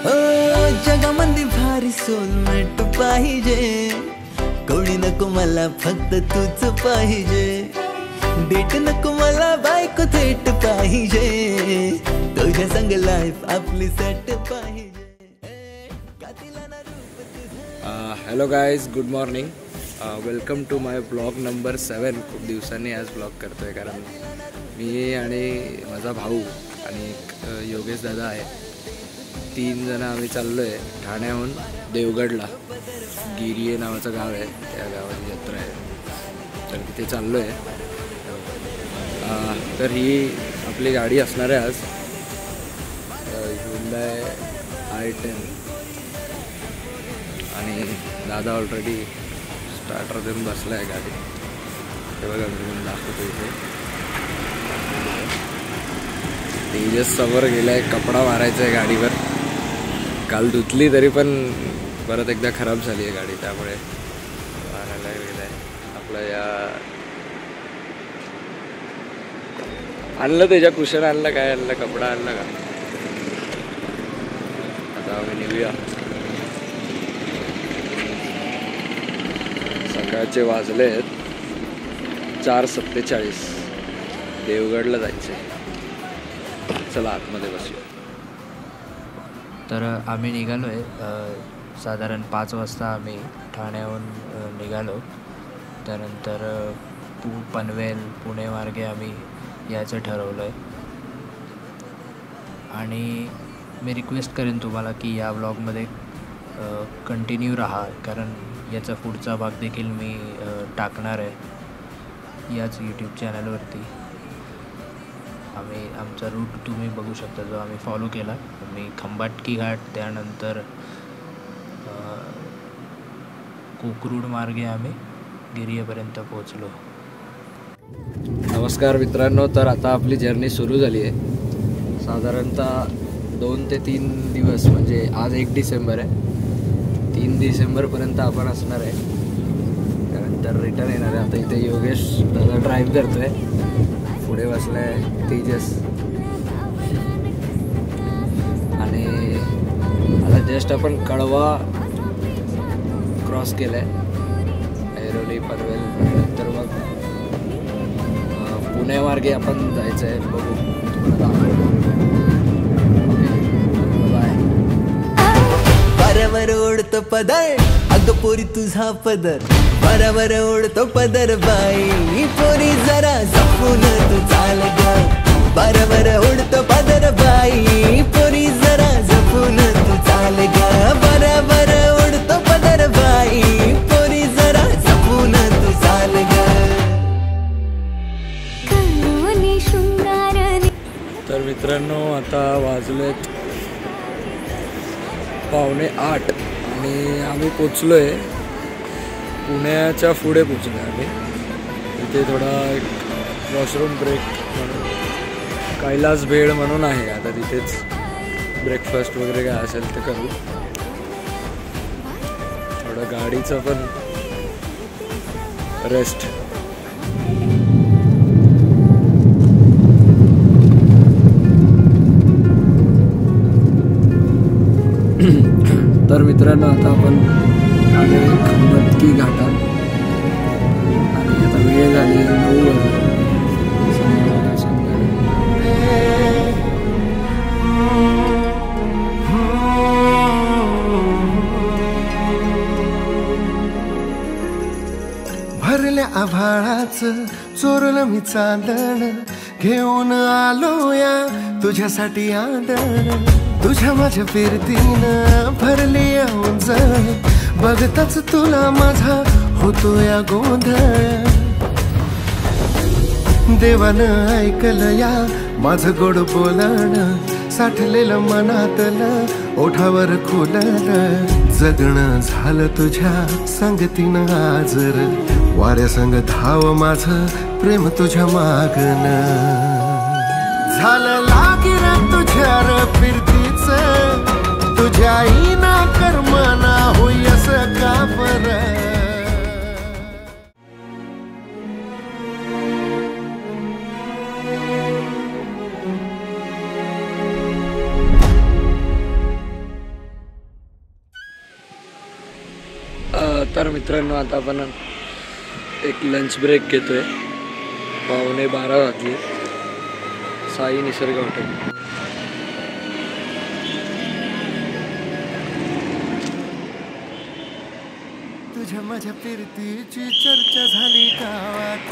जगामध्ये भारी सोलमेट पाहिजे, कोणी नको मला फक्त तूच पाहिजे. डेट नको मला बायको थेट पाहिजे, तुझ्या संग लाईफ आपली सेट पाहिजे. Hello guys, good morning. Welcome to my blog number 7. खूप दिवसांनी आज ब्लॉग करतो आहे, कारण मी आणि माझा भाऊ आणि एक योगेश दादा आहे, 3 जण आम्ही चाललो आहे ठाण्याहून देवगडला. गिरिये नावाचं गाव आहे, त्या गावाची यात्रा आहे, तर तिथे चाललो आहे. तर ही आपली गाडी असणार आहे आज, Hyundai i10. आणि दादा ऑलरेडी स्टार्टर देऊन बसला आहे गाडी. हे बघा, मी दाखवतो इथे. तेजस समोर गेला आहे, कपडा मारायचा आहे गाडीवर. काल धुतली तरी पण परत एकदा खराब झाली आहे गाडी, त्यामुळे मारायला गेला आहे. आपलं या आणलं त्याच्या कुशन आणलं, काय आणलं, कपडा आणला का. आता आम्ही निघूया. सकाळचे वाजले आहेत 4:47. देवगडला जायचे. चला आतमध्ये बसूया. तर आम्ही निघालो आहे, साधारण 5 वाजता आम्ही ठाण्याहून निघालो. त्यानंतर पनवेल पुणे मार्गे आम्ही यायचं ठरवलं आहे. आणि मी रिक्वेस्ट करेन तुम्हाला की या ब्लॉगमध्ये कंटिन्यू राहा, कारण याचा पुढचा भाग देखील मी टाकणार आहे याच यूट्यूब चॅनलवरती. आमचा रूट तुम्ही बघू शकता, जो आम्ही फॉलो केला. मी खंबाटकी घाट, त्यानंतर कोकरूड मार्गे आम्ही गिरियेपर्यंत पोहोचलो. नमस्कार मित्रांनो, तर आता आपली जर्नी सुरू झाली आहे. साधारणतः 2 ते 3 दिवस, म्हणजे आज 1 डिसेंबर आहे, 3 डिसेंबरपर्यंत आपण असणार आहे. त्यानंतर रिटर्न येणार आहे. आता इथे योगेश दादा ड्राईव्ह करतो आहे, पुढे बसला आहे तेजस. आणि आता जस्ट आपण कळवा क्रॉस केला आहे, ऐरोली पनवेल. नंतर मग पुणे मार्गे आपण जायचं आहे. बघू बाय. बरोबर ओढतो पदर, अगं पोरी तुझा पदर, बरोबर ओढतो पदर बाई, पोरी जरा जपून तू चाल ग. बरोबर ओढतो पदर बाई, पोरी जरा जपून तू चाल ग. बरोबर ओढतो पदर बाई, पोरी जरा जपून तू चाल ग. तर मित्रांनो, आता वाजलेत 7:45 आणि आम्ही पोचलो आहे पुण्याच्या पुढे पोचलो आहे आम्ही. इथे थोडा एक वॉशरूम ब्रेक म्हणून कैलास भेळ म्हणून आहे, आता तिथेच ब्रेकफास्ट वगैरे काय असेल ते करू. थोडं गाडीचं पण रेस्ट. तर मित्रांनो, आता आपण आले खंबाटकी घाटात आणि आता वेळ झाली 9 वाजता. भरल्या आभाळाचं चोरलं मी चांदण, घेऊन आलो या तुझ्यासाठी आंदण. तुझ्या माझ्या फिरतीनं भरली उंजळ, बघताच तुला माझा होतो या गोंधळ. देवानं ऐकलं या माझं गोड बोलणं, साठलेलं मनातलं ओठावर खुललं. जगणं झालं तुझ्या संगतीनं आजर, वाऱ्या संग धाव माझं प्रेम तुझ्या मागणं. झालं लागीर तुझ्या फिरतीच, तुझ्या इना कर्मना होई असं का बरं. तर मित्रांनो आता आपण एक लंच ब्रेक घेतोय. 11:15 वाजले. साई निसर्ग हॉटेल. तुझ्या माझ्या फिरतीची चर्चा झाली गावात,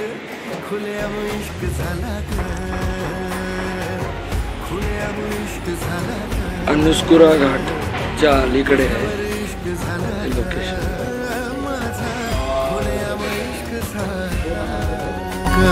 खुलेआम इश्क झाला ग, खुलेआम इश्क झाला ग, अनुस्कुरा घाटच्या अलीकडे आहे इश्क झाला ग, लोकेशन. माझा खुलेआम इश्क झाला ग.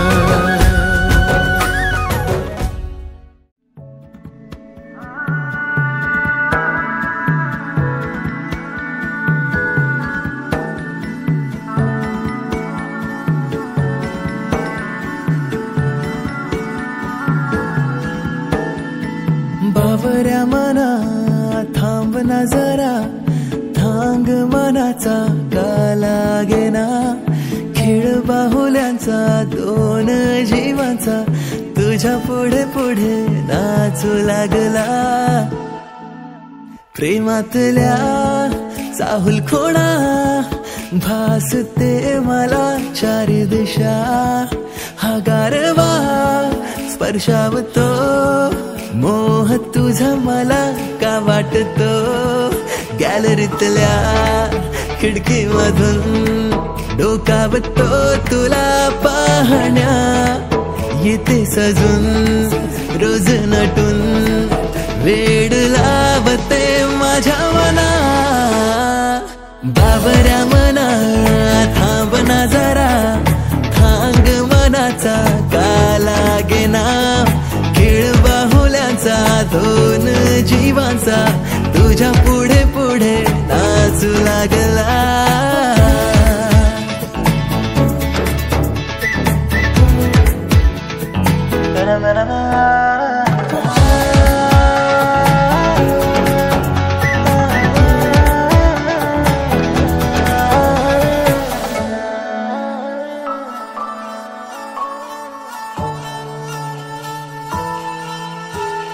बावऱ्या मना थांब ना जरा, थांग मनाचा का लागेना, खेळ बाहुल्यांचा दोन जीवांचा तुझ्या पुढे पुढे नाचू लागला. प्रेमातल्या चाहुल खोणा भासते मला चारी दिशा, हा गारवा स्पर्शावतो, मोह तुझा मला का वाटतो, गॅलरीतल्या खिडकीमधून डोकावतो तुला पाहण्या, येते सजून रोज नटून, वेड लावते माझ्या मना. बावऱ्या मना थांब ना जरा, थांग मनाचा का लागेना, खेळ बाहुल्यांचा दोन जीवांचा तुझ्या पुढे पुढे नाचू लागला.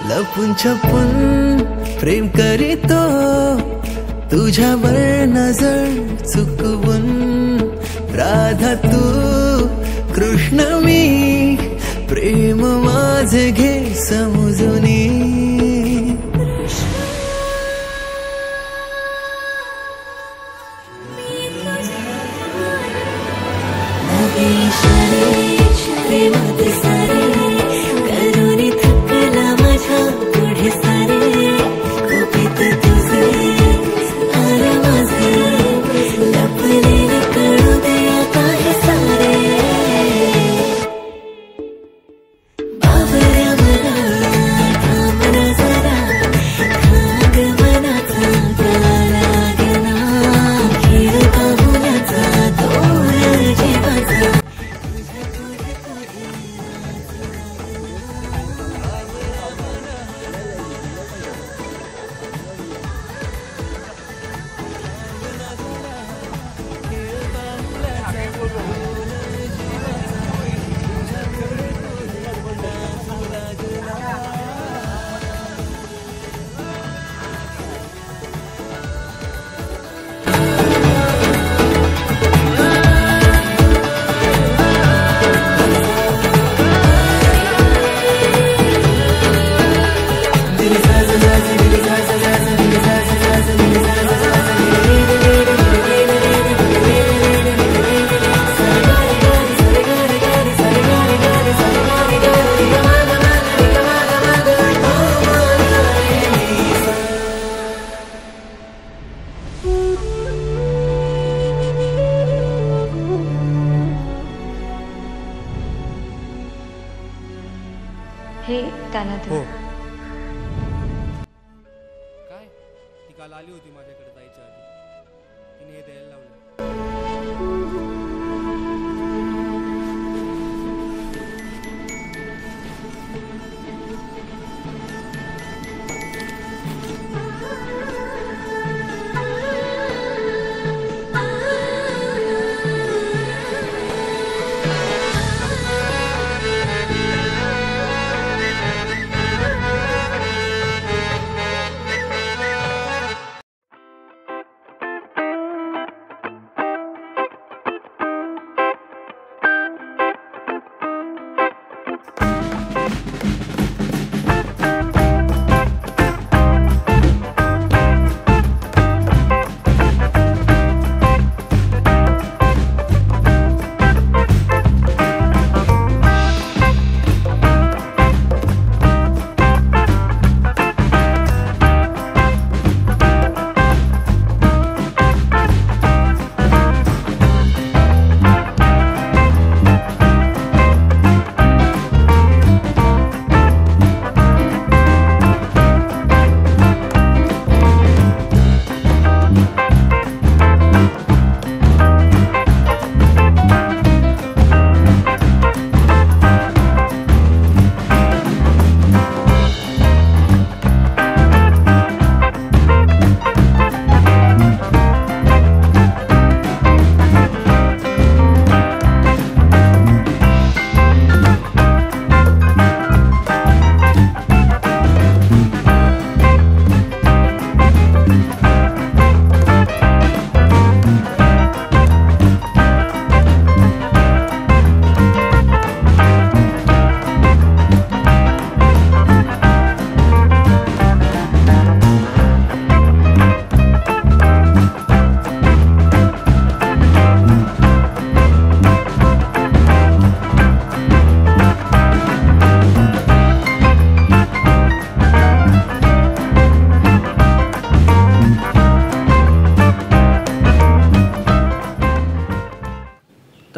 लपून छपून प्रेम करीतो, तुझ्यावर नजर चुकवून, राधा तू कृष्ण मी, प्रेम माझे घे समजूनी. हे त्याला दे. काय ती काल आली होती माझ्याकडे जायच्या आधी, तिने हे द्यायला लावलं.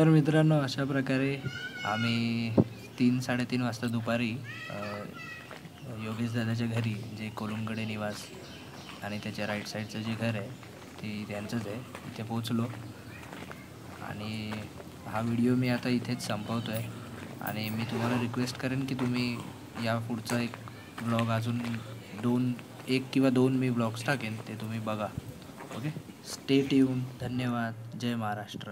तर मित्रांनो, अशा प्रकारे आम्ही 3-3:30 वाजता दुपारी योगेश दादाच्या घरी, जे कोलुमकडे निवास आणि त्याच्या राईट साईडचं जे घर आहे ते त्यांचंच आहे, इथे पोचलो. आणि हा व्हिडिओ मी आता इथेच संपवतो आहे. आणि मी तुम्हाला रिक्वेस्ट करेन की तुम्ही या पुढचा एक ब्लॉग अजून 1 किंवा 2 मी ब्लॉग्स टाकेन, ते तुम्ही बघा. Okay, stay tune. धन्यवाद. जय महाराष्ट्र.